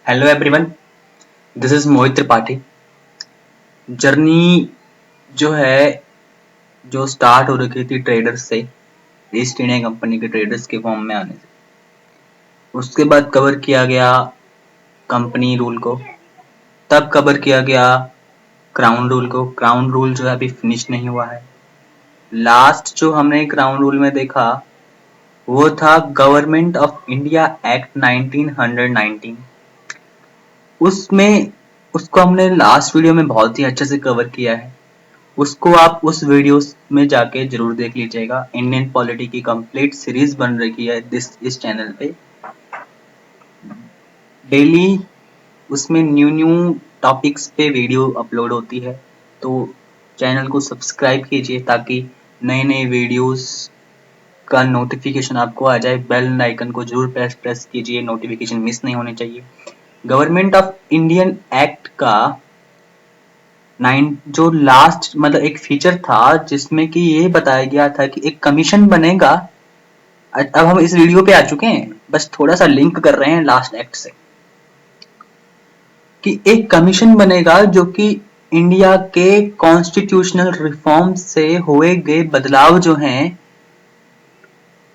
Hello everyone, this is Mohit Tripathi. Journey जो है जो स्टार्ट हो रखी थी ट्रेडर्स से, ईस्ट इंडिया कंपनी के ट्रेडर्स के फॉर्म में आने से, उसके बाद कवर किया गया कंपनी रूल को, तब कवर किया गया क्राउन रूल को। क्राउन रूल जो है अभी फिनिश नहीं हुआ है। लास्ट जो हमने क्राउन रूल में देखा वो था गवर्नमेंट ऑफ इंडिया एक्ट 1919। उसमें उसको हमने लास्ट वीडियो में बहुत ही अच्छे से कवर किया है। उसको आप उस वीडियो में जाके जरूर देख लीजिएगा। इंडियन पॉलिटी की कंप्लीट सीरीज बन रही है इस चैनल पे। डेली उसमें न्यू न्यू टॉपिक्स पे वीडियो अपलोड होती है, तो चैनल को सब्सक्राइब कीजिए ताकि नए नए वीडियोस का नोटिफिकेशन आपको आ जाए। बेल आइकन को जरूर प्रेस कीजिए, नोटिफिकेशन मिस नहीं होने चाहिए। गवर्नमेंट ऑफ इंडियन एक्ट का जो लास्ट मतलब एक फीचर था जिसमें कि ये बताया गया था कि एक कमीशन बनेगा। अब हम इस वीडियो पे आ चुके हैं, बस थोड़ा सा लिंक कर रहे हैं लास्ट एक्ट से, कि एक कमीशन बनेगा जो कि इंडिया के कॉन्स्टिट्यूशनल रिफॉर्म से हुए गए बदलाव जो हैं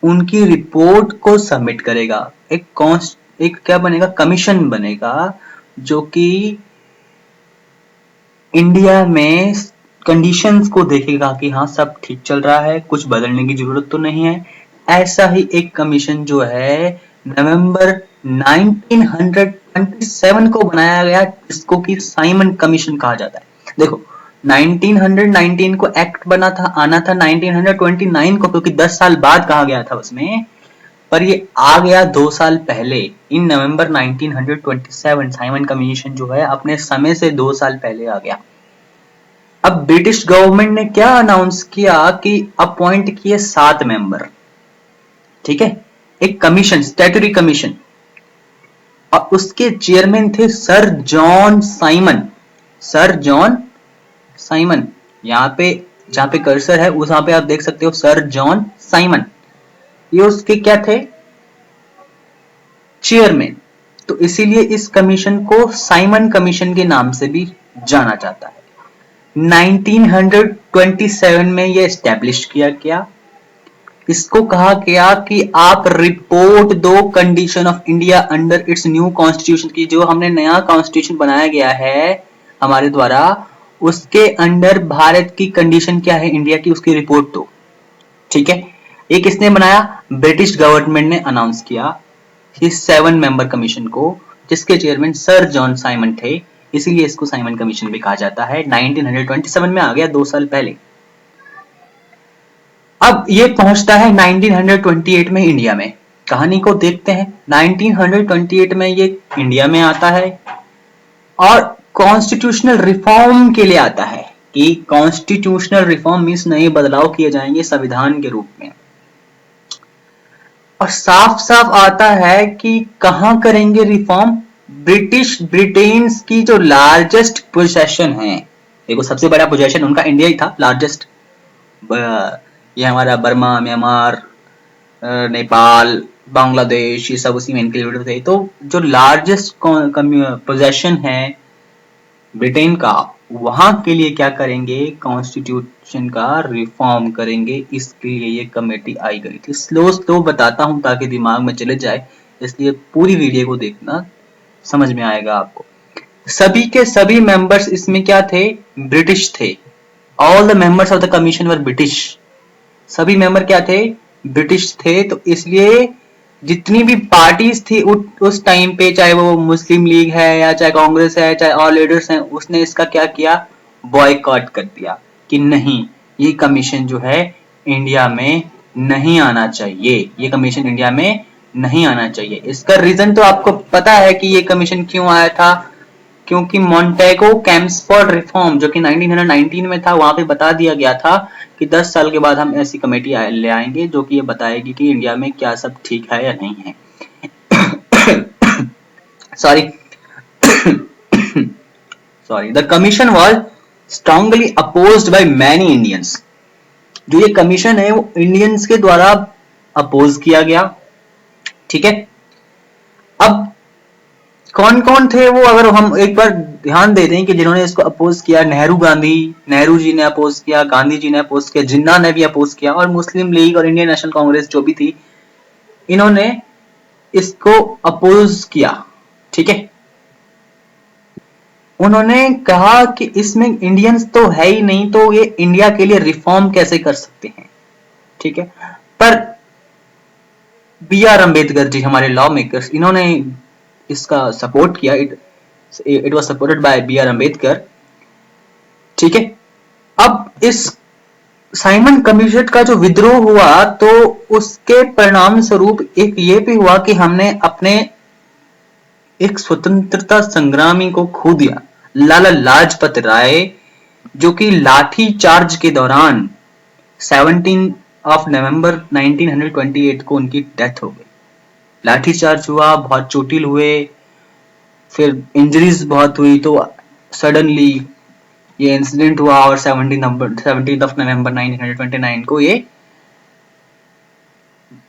उनकी रिपोर्ट को सबमिट करेगा। एक क्या बनेगा, कमीशन बनेगा जो कि इंडिया में कंडीशंस को देखेगा कि हाँ सब ठीक चल रहा है, कुछ बदलने की जरूरत तो नहीं है। ऐसा ही एक कमीशन जो है नवंबर 1927 को बनाया गया, जिसको कि साइमन कमीशन कहा जाता है। देखो 1919 को एक्ट बना था, आना था 1929 को, क्योंकि 10 साल बाद कहा गया था उसमें, पर ये आ गया 2 साल पहले। इन नवंबर 1927 साइमन कमीशन जो है अपने समय से 2 साल पहले आ गया। अब ब्रिटिश गवर्नमेंट ने क्या अनाउंस किया कि अपॉइंट किए 7 मेंबर, ठीक है, एक कमीशन, स्टैट्यूटरी कमीशन, और उसके चेयरमैन थे sir John Simon. Sir John Simon, यहाँ पे जहां पे कर्सर है उस वहां पे आप देख सकते हो सर जॉन साइमन, ये उसके क्या थे, चेयरमैन। तो इसीलिए इस कमीशन को साइमन कमीशन के नाम से भी जाना जाता है। 1927 में यह एस्टेब्लिश किया गया। इसको कहा गया कि आप रिपोर्ट दो condition of India under its new constitution की, जो हमने नया कॉन्स्टिट्यूशन बनाया गया है हमारे द्वारा, उसके अंडर भारत की कंडीशन क्या है इंडिया की, उसकी रिपोर्ट दो। ठीक है, ये किसने बनाया, ब्रिटिश गवर्नमेंट ने अनाउंस किया इस 7 मेंबर कमीशन को, जिसके चेयरमैन सर जॉन साइमन थे। इसीलिए इसको साइमन कमीशन भी कहा जाता है। 1927 में आ गया, 2 साल पहले। अब ये पहुंचता है 1928 में इंडिया में। कहानी को देखते हैं। 1928 में ये इंडिया में आता है और कॉन्स्टिट्यूशनल रिफॉर्म के लिए आता है, कि कॉन्स्टिट्यूशनल रिफॉर्म मीन्स नए बदलाव किए जाएंगे संविधान के रूप में। और साफ साफ आता है कि कहां करेंगे रिफॉर्म, ब्रिटेन की जो लार्जेस्ट पोजेशन है, देखो सबसे बड़ा पोजेशन उनका इंडिया ही था, लार्जेस्ट। ये हमारा बर्मा, म्यांमार, नेपाल, बांग्लादेश, ये सब उसी में इंक्लूडेड थे। तो जो लार्जेस्ट पोजेशन है ब्रिटेन का, वहां के लिए क्या करेंगे, कॉन्स्टिट्यूशन का रिफॉर्म करेंगे। इसके लिए ये कमेटी आई गई थी। स्लो स्लो बताता हूं ताकि दिमाग में चले जाए, इसलिए पूरी वीडियो को देखना, समझ में आएगा आपको। सभी के सभी मेंबर्स इसमें क्या थे, ब्रिटिश थे। All the members of the commission were British. सभी मेंबर क्या थे, ब्रिटिश थे। तो इसलिए जितनी भी पार्टीज थी उस टाइम पे, चाहे वो मुस्लिम लीग है या चाहे कांग्रेस है चाहे और लीडर्स हैं, उसने इसका क्या किया, बॉयकॉट कर दिया कि नहीं, ये कमीशन जो है इंडिया में नहीं आना चाहिए, ये कमीशन इंडिया में नहीं आना चाहिए। इसका रीजन तो आपको पता है कि ये कमीशन क्यों आया था, क्योंकि मॉन्टेगो कैम्सफोर्ड रिफॉर्म जो कि 1919 में था, वहां पे बता दिया गया था कि 10 साल के बाद हम ऐसी कमेटी ले आएंगे जो कि ये बताएगी कि इंडिया में क्या सब ठीक है या नहीं है। Sorry sorry the commission was strongly opposed by many Indians. जो ये कमीशन है वो इंडियंस के द्वारा अपोज किया गया। ठीक है, अब कौन कौन थे वो, अगर हम एक बार ध्यान दे दें कि जिन्होंने इसको अपोज किया, नेहरू जी ने अपोज किया, गांधी जी ने अपोज किया, जिन्ना ने भी अपोज किया, और मुस्लिम लीग और इंडियन नेशनल कांग्रेस जो भी थी, इन्होंने इसको अपोज किया। ठीक है, उन्होंने कहा कि इसमें इंडियंस तो है ही नहीं, तो ये इंडिया के लिए रिफॉर्म कैसे कर सकते हैं। ठीक है, पर बी आर अम्बेडकर जी, हमारे लॉ मेकर्स, इन्होंने इसका सपोर्ट किया। It was supported by B R Ambedkar. ठीक है, अब इस साइमन कमीशन का जो विद्रोह हुआ, तो उसके परिणाम स्वरूप एक ये भी हुआ कि हमने अपने एक स्वतंत्रता संग्रामी को खो दिया, लाला लाजपत राय, जो कि लाठी चार्ज के दौरान 17 ऑफ नवंबर 1928 को उनकी डेथ हो गई। लाठी चार्ज हुआ, बहुत चोटिल हुए, फिर इंजरीज बहुत हुई, तो सडनली ये इंसिडेंट हुआ और 17 ऑफ नवंबर 1929 को ये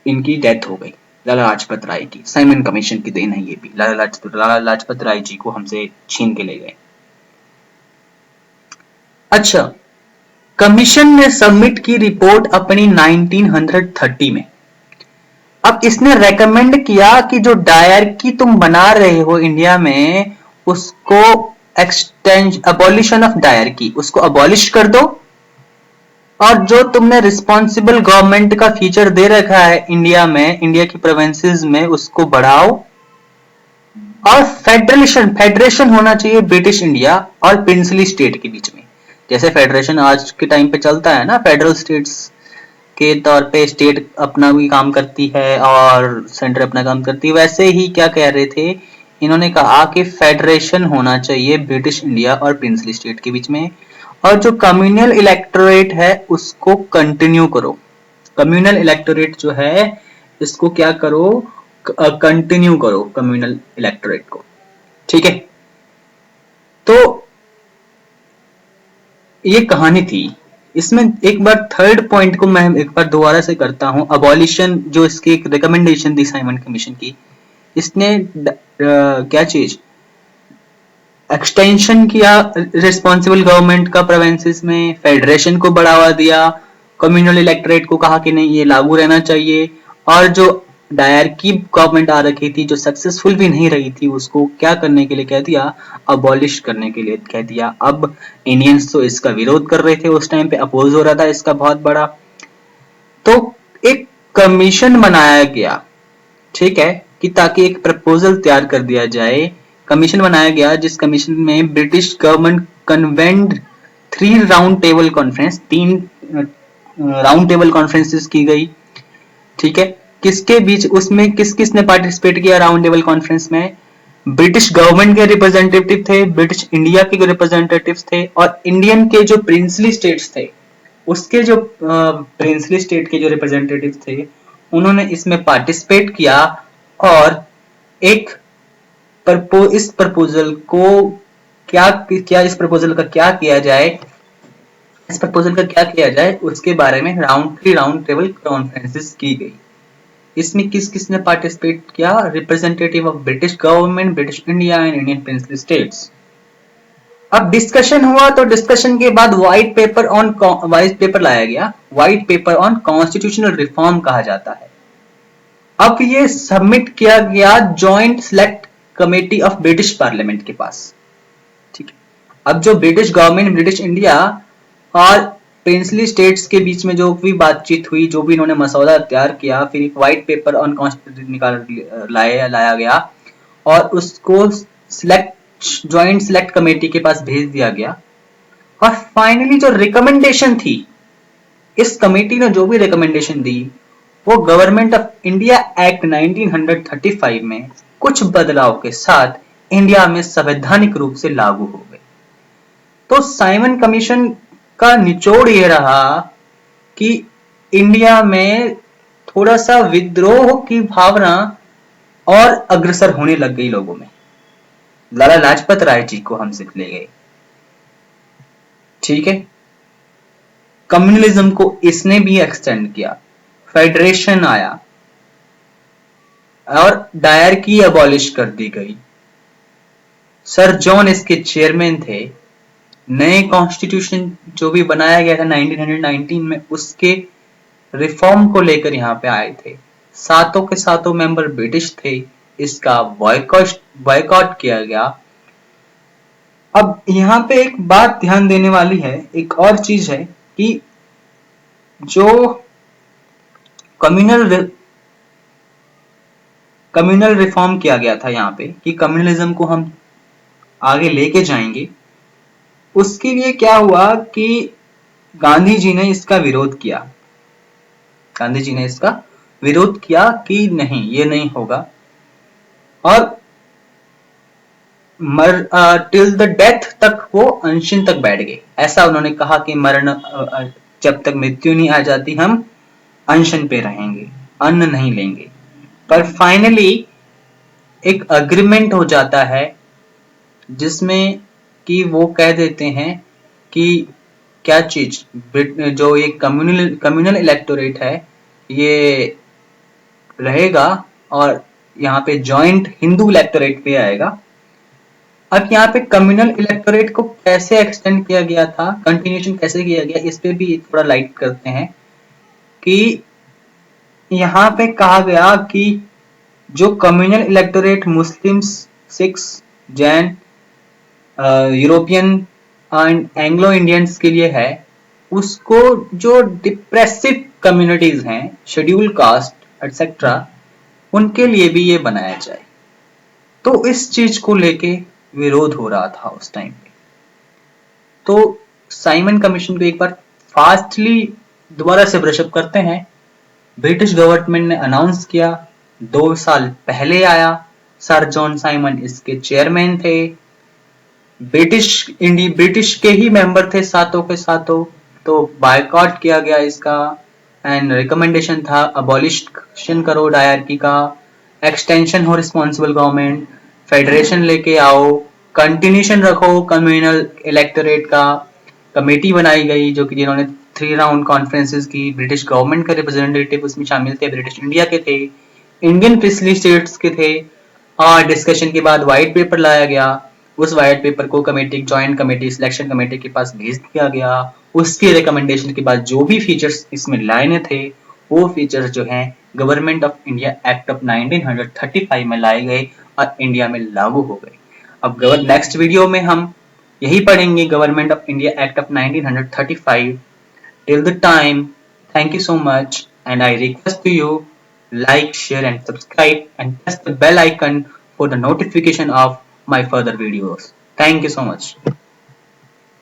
इनकी डेथ हो गई, लाला लाजपत राय की। साइमन कमीशन की देन है ये भी, लाला लाजपत राय जी को हमसे छीन के ले गए। अच्छा, कमीशन ने सबमिट की रिपोर्ट अपनी 1930 में। अब इसने रेकमेंड किया कि जो डायरकी तुम बना रहे हो इंडिया में, उसको अबॉलिशन ऑफ डायरकी, उसको अबॉलिश कर दो, और जो तुमने रिस्पॉन्सिबल गवर्नमेंट का फीचर दे रखा है इंडिया में, इंडिया की प्रोविंसेस में, उसको बढ़ाओ, और फेडरेशन होना चाहिए ब्रिटिश इंडिया और प्रिंसली स्टेट के बीच में। जैसे फेडरेशन आज के टाइम पे चलता है ना, फेडरल स्टेट्स के तौर पे स्टेट अपना भी काम करती है और सेंटर अपना काम करती है, वैसे ही क्या कह रहे थे, इन्होंने कहा कि फेडरेशन होना चाहिए ब्रिटिश इंडिया और प्रिंसली स्टेट के बीच में, और जो कम्युनल इलेक्टोरेट है उसको कंटिन्यू करो। कम्युनल इलेक्टोरेट जो है, इसको क्या करो, कंटिन्यू करो कम्युनल इलेक्टोरेट को। ठीक है, तो ये कहानी थी। इसमें एक बार थर्ड पॉइंट को मैं एक बार दोबारा से करता हूं, अबॉलिशन, जो इसकी एक रिकमेंडेशन थी साइमन कमीशन की, इसने क्या चीज, एक्सटेंशन किया रिस्पॉन्सिबल गवर्नमेंट का प्रोविंसेस में, फेडरेशन को बढ़ावा दिया, कम्युनल इलेक्टोरेट को कहा कि नहीं ये लागू रहना चाहिए, और जो डायरकी गवर्नमेंट आ रखी थी, जो सक्सेसफुल भी नहीं रही थी, उसको क्या करने के लिए कह दिया, अबॉलिश करने के लिए कह दिया। अब इंडियंस तो इसका विरोध कर रहे थे, उस टाइम पे अपोज हो रहा था इसका बहुत बड़ा, तो एक कमीशन बनाया गया। ठीक है, कि ताकि एक प्रपोजल तैयार कर दिया जाए, कमीशन बनाया गया, जिस कमीशन में British government convened 3 round table conference, 3 round table conferences की गई। ठीक है, किसके बीच, उसमें किस किस ने पार्टिसिपेट किया राउंड टेबल कॉन्फ्रेंस में, ब्रिटिश गवर्नमेंट के रिप्रेजेंटेटिव थे, ब्रिटिश इंडिया के रिप्रेजेंटेटिव्स थे, और इंडियन के जो प्रिंसली स्टेट्स थे, उसके जो प्रिंसली स्टेट के जो रिप्रेजेंटेटिव थे, उन्होंने इसमें पार्टिसिपेट किया, और एक इस प्रपोजल को क्या इस प्रपोजल का क्या किया जाए, इस प्रपोजल का क्या किया जाए, उसके बारे में 3 राउंड टेबल कॉन्फ्रेंसेस की गई। इसमें किस किसने पार्टिसिपेट किया, representative of British government, British India and Indian princely states. अब डिस्कशन हुआ, तो डिस्कशन के बाद व्हाइट पेपर लाया गया, white paper on constitutional reform कहा जाता है। अब ये सबमिट किया गया joint select committee of British parliament के पास। ठीक है, अब जो ब्रिटिश गवर्नमेंट, ब्रिटिश इंडिया और प्रिंसली स्टेट्स के बीच में जो भी बातचीत हुई, जो भी इन्होंने मसौदा तैयार किया, फिर एक व्हाइट पेपर ऑन कॉन्स्टिट्यूशन लाया गया, और उसको ज्वाइंट सेलेक्ट कमेटी के पास भेज दिया गया। और फाइनली जो रिकमेंडेशन थी, इस कमेटी ने जो भी रिकमेंडेशन दी, वो गवर्नमेंट ऑफ इंडिया एक्ट 1935 में कुछ बदलाव के साथ इंडिया में संवैधानिक रूप से लागू हो गए। तो साइमन कमीशन का निचोड़ ये रहा कि इंडिया में थोड़ा सा विद्रोह की भावना और अग्रसर होने लग गई लोगों में। लाला लाजपत राय जी को हम सिर्फ ले गए। ठीक है, कम्युनलिज्म को इसने भी एक्सटेंड किया, फेडरेशन आया, और डायरकी अबॉलिश कर दी गई, सर जॉन इसके चेयरमैन थे। नए कॉन्स्टिट्यूशन जो भी बनाया गया था 1919 में, उसके रिफॉर्म को लेकर यहाँ पे आए थे। सातों के सातों मेंबर ब्रिटिश थे। इसका बॉयकॉट किया गया। अब यहाँ पे एक बात ध्यान देने वाली है, एक और चीज है कि जो कम्युनल रिफॉर्म किया गया था यहाँ पे, कि कम्युनलिज्म को हम आगे लेके जाएंगे, उसके लिए क्या हुआ कि गांधी जी ने इसका विरोध किया। गांधी जी ने इसका विरोध किया कि नहीं, ये नहीं होगा, और टिल द डेथ तक वो अनशन तक बैठ गए। ऐसा उन्होंने कहा कि मरण जब तक मृत्यु नहीं आ जाती हम अनशन पे रहेंगे, अन्न नहीं लेंगे। पर फाइनली एक अग्रीमेंट हो जाता है जिसमें कि वो कह देते हैं कि क्या चीज, जो ये कम्युनल इलेक्टोरेट है ये रहेगा और यहाँ पे जॉइंट हिंदू इलेक्टोरेट पे आएगा। अब यहाँ पे कम्युनल इलेक्टोरेट को कैसे एक्सटेंड किया गया था, कंटिन्यूशन कैसे किया गया, इस पे भी थोड़ा लाइट करते हैं कि यहाँ पे कहा गया कि जो communal electorate Muslims, Sikhs, Jain, European and Anglo Indians के लिए है, उसको जो डिप्रेसिव कम्युनिटीज हैं, शेड्यूल कास्ट एटसेट्रा, उनके लिए भी ये बनाया जाए। तो इस चीज को लेके विरोध हो रहा था उस टाइम पे। तो साइमन कमीशन को एक बार फास्टली दोबारा से ब्रशअप करते हैं। ब्रिटिश गवर्नमेंट ने अनाउंस किया, 2 साल पहले आया। सर जॉन साइमन इसके चेयरमैन थे। ब्रिटिश के ही मेंबर थे सातों के सातों। तो बायकॉट किया गया इसका, एंड रिकमेंडेशन था अबॉलिशन करो डायरकी का, एक्सटेंशन हो रिस्पॉन्सिबल गवर्नमेंट, फेडरेशन लेके आओ, कंटिन्यूशन रखो कम्युनल इलेक्टोरेट का। कमेटी बनाई गई जो कि जिन्होंने 3 राउंड कॉन्फ्रेंसेस की। ब्रिटिश गवर्नमेंट के रिप्रेजेंटेटिव उसमें शामिल थे, ब्रिटिश इंडिया के थे, इंडियन पिछली स्टेट्स के थे। और डिस्कशन के बाद व्हाइट पेपर लाया गया। उस व्हाइट पेपर को committee, joint committee, selection committee के पास भेज दिया गया। उसकी रिकमेंडेशन के बाद जो भी फीचर्स इसमें लाए थे, वो फीचर्स जो हैं government of India act of 1935 में लाए गए और इंडिया में लागू हो गए। अब नेक्स्ट वीडियो में हम यही पढ़ेंगे, government of India act of 1935। Till the time, thank you so much, and I request to you like, share and subscribe and press the bell icon for the notification of my further videos. Thank you so much.